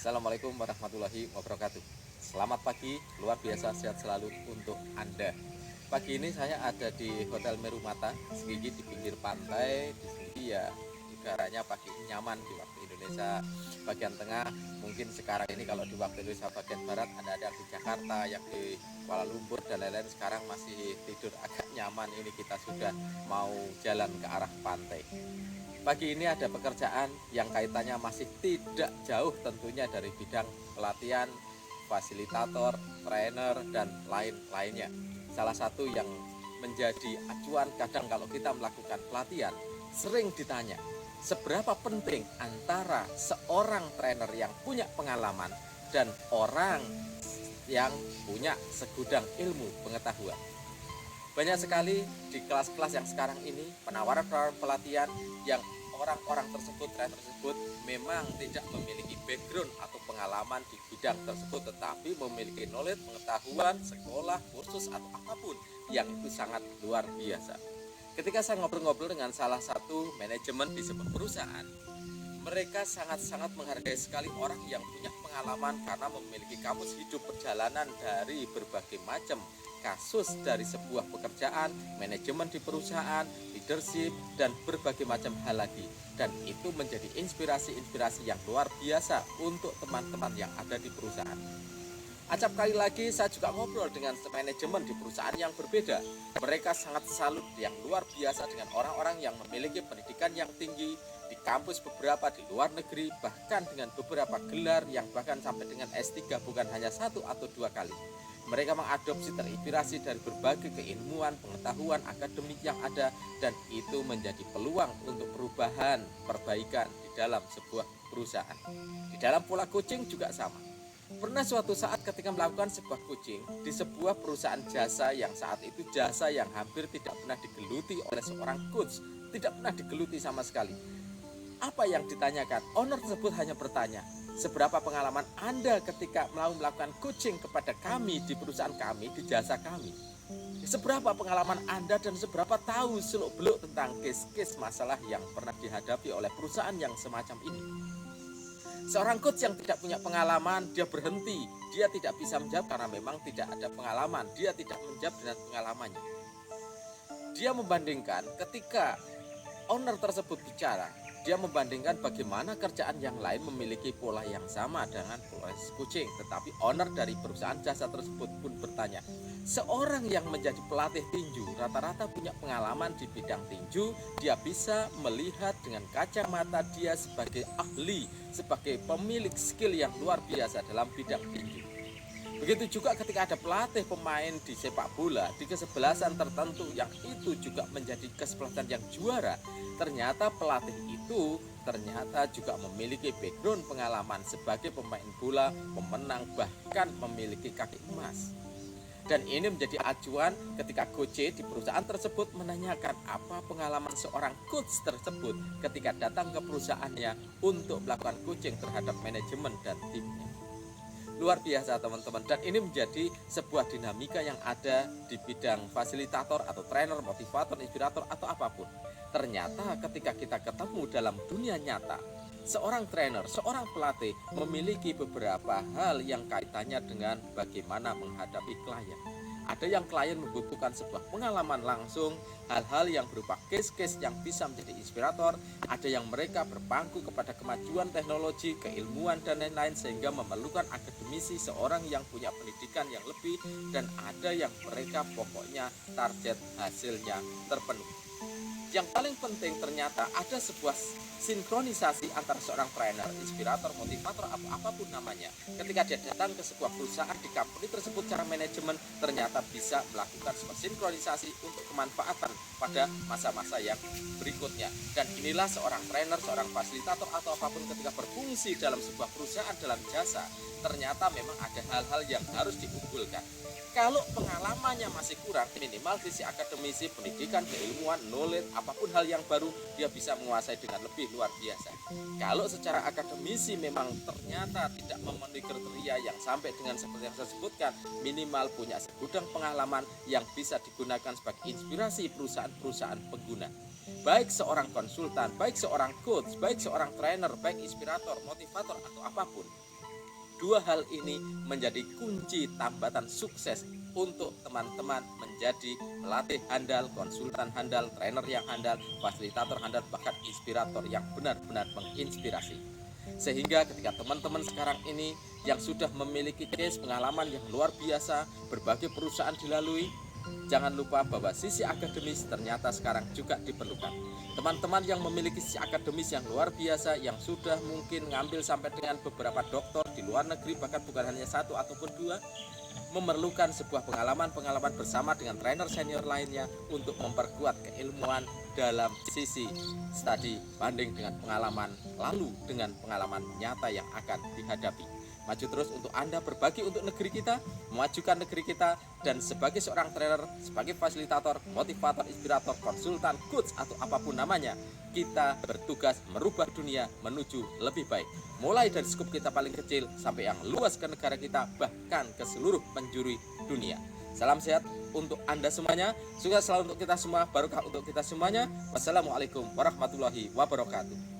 Assalamualaikum warahmatullahi wabarakatuh. Selamat pagi, luar biasa sehat selalu untuk Anda. Pagi ini saya ada di Hotel Merumata, sedikit di pinggir pantai. Di sini ya udaranya pagi nyaman di waktu Indonesia bagian tengah. Mungkin sekarang ini kalau di waktu Indonesia bagian barat ada di Jakarta, yang di Kuala Lumpur dan lain-lain sekarang masih tidur agak nyaman. Ini kita sudah mau jalan ke arah pantai. Pagi ini ada pekerjaan yang kaitannya masih tidak jauh tentunya dari bidang pelatihan, fasilitator, trainer, dan lain-lainnya. Salah satu yang menjadi acuan kadang kalau kita melakukan pelatihan, sering ditanya, seberapa penting antara seorang trainer yang punya pengalaman dan orang yang punya segudang ilmu pengetahuan. Banyak sekali di kelas-kelas yang sekarang ini penawaran pelatihan yang orang-orang tersebut, trainer tersebut memang tidak memiliki background atau pengalaman di bidang tersebut, tetapi memiliki knowledge, pengetahuan, sekolah, kursus atau apapun yang itu sangat luar biasa. Ketika saya ngobrol-ngobrol dengan salah satu manajemen di sebuah perusahaan, mereka sangat-sangat menghargai sekali orang yang punya pengalaman karena memiliki kamus hidup perjalanan dari berbagai macam kasus dari sebuah pekerjaan, manajemen di perusahaan, leadership, dan berbagai macam hal lagi. Dan itu menjadi inspirasi-inspirasi yang luar biasa untuk teman-teman yang ada di perusahaan. Acap kali lagi saya juga ngobrol dengan manajemen di perusahaan yang berbeda. Mereka sangat salut yang luar biasa dengan orang-orang yang memiliki pendidikan yang tinggi di kampus beberapa di luar negeri, bahkan dengan beberapa gelar yang bahkan sampai dengan S3 bukan hanya 1 atau 2 kali. Mereka mengadopsi terinspirasi dari berbagai keilmuan, pengetahuan akademik yang ada, dan itu menjadi peluang untuk perubahan, perbaikan di dalam sebuah perusahaan. Di dalam pola coaching juga sama. Pernah suatu saat ketika melakukan sebuah coaching di sebuah perusahaan jasa yang saat itu jasa yang hampir tidak pernah digeluti oleh seorang coach, tidak pernah digeluti sama sekali. Apa yang ditanyakan? Owner tersebut hanya bertanya, seberapa pengalaman Anda ketika mau melakukan coaching kepada kami di perusahaan kami, di jasa kami? Seberapa pengalaman Anda dan seberapa tahu seluk-beluk tentang case-case masalah yang pernah dihadapi oleh perusahaan yang semacam ini? Seorang coach yang tidak punya pengalaman, dia berhenti. Dia tidak bisa menjawab karena memang tidak ada pengalaman. Dia tidak menjawab dengan pengalamannya. Dia membandingkan ketika owner tersebut bicara, dia membandingkan bagaimana kerjaan yang lain memiliki pola yang sama dengan proses coaching. Tetapi owner dari perusahaan jasa tersebut pun bertanya, seorang yang menjadi pelatih tinju rata-rata punya pengalaman di bidang tinju. Dia bisa melihat dengan kacamata dia sebagai ahli, sebagai pemilik skill yang luar biasa dalam bidang tinju. Begitu juga ketika ada pelatih pemain di sepak bola di kesebelasan tertentu yang itu juga menjadi kesebelasan yang juara, ternyata pelatih itu ternyata juga memiliki background pengalaman sebagai pemain bola, pemenang, bahkan memiliki kaki emas. Dan ini menjadi acuan ketika coach di perusahaan tersebut menanyakan apa pengalaman seorang coach tersebut ketika datang ke perusahaannya untuk melakukan coaching terhadap manajemen dan timnya. Luar biasa teman-teman, dan ini menjadi sebuah dinamika yang ada di bidang fasilitator atau trainer, motivator, inspirator atau apapun. Ternyata ketika kita ketemu dalam dunia nyata, seorang trainer, seorang pelatih memiliki beberapa hal yang kaitannya dengan bagaimana menghadapi klien. Ada yang klien membutuhkan sebuah pengalaman langsung, hal-hal yang berupa case-case yang bisa menjadi inspirator. Ada yang mereka berpangku kepada kemajuan teknologi, keilmuan, dan lain-lain sehingga memerlukan akademisi, seorang yang punya pendidikan yang lebih. Dan ada yang mereka pokoknya target hasilnya terpenuhi. Yang paling penting ternyata ada sebuah sinkronisasi antara seorang trainer, inspirator, motivator, apapun namanya. Ketika dia datang ke sebuah perusahaan di company tersebut secara manajemen, ternyata bisa melakukan sebuah sinkronisasi untuk kemanfaatan pada masa-masa yang berikutnya. Dan inilah seorang trainer, seorang fasilitator atau apapun ketika berfungsi dalam sebuah perusahaan dalam jasa, ternyata memang ada hal-hal yang harus diunggulkan. Kalau pengalamannya masih kurang, minimal sisi akademisi, pendidikan, keilmuan, knowledge, apapun hal yang baru dia bisa menguasai dengan lebih luar biasa. Kalau secara akademisi memang ternyata tidak memenuhi kriteria yang sampai dengan seperti yang saya sebutkan, minimal punya segudang pengalaman yang bisa digunakan sebagai inspirasi perusahaan-perusahaan pengguna. Baik seorang konsultan, baik seorang coach, baik seorang trainer, baik inspirator, motivator atau apapun. Dua hal ini menjadi kunci tambatan sukses untuk teman-teman menjadi pelatih handal, konsultan handal, trainer yang handal, fasilitator handal, bahkan inspirator yang benar-benar menginspirasi. Sehingga ketika teman-teman sekarang ini yang sudah memiliki case pengalaman yang luar biasa, berbagai perusahaan dilalui, jangan lupa bahwa sisi akademis ternyata sekarang juga diperlukan. Teman-teman yang memiliki sisi akademis yang luar biasa, yang sudah mungkin ngambil sampai dengan beberapa doktor di luar negeri, bahkan bukan hanya satu ataupun dua, memerlukan sebuah pengalaman-pengalaman bersama dengan trainer senior lainnya untuk memperkuat keilmuan dalam sisi studi banding dengan pengalaman lalu dengan pengalaman nyata yang akan dihadapi. Maju terus untuk Anda berbagi untuk negeri kita, memajukan negeri kita, dan sebagai seorang trainer, sebagai fasilitator, motivator, inspirator, konsultan, coach, atau apapun namanya, kita bertugas merubah dunia menuju lebih baik. Mulai dari skup kita paling kecil sampai yang luas ke negara kita, bahkan ke seluruh penjuru dunia. Salam sehat untuk Anda semuanya, sukses selalu untuk kita semua, barokah untuk kita semuanya. Wassalamualaikum warahmatullahi wabarakatuh.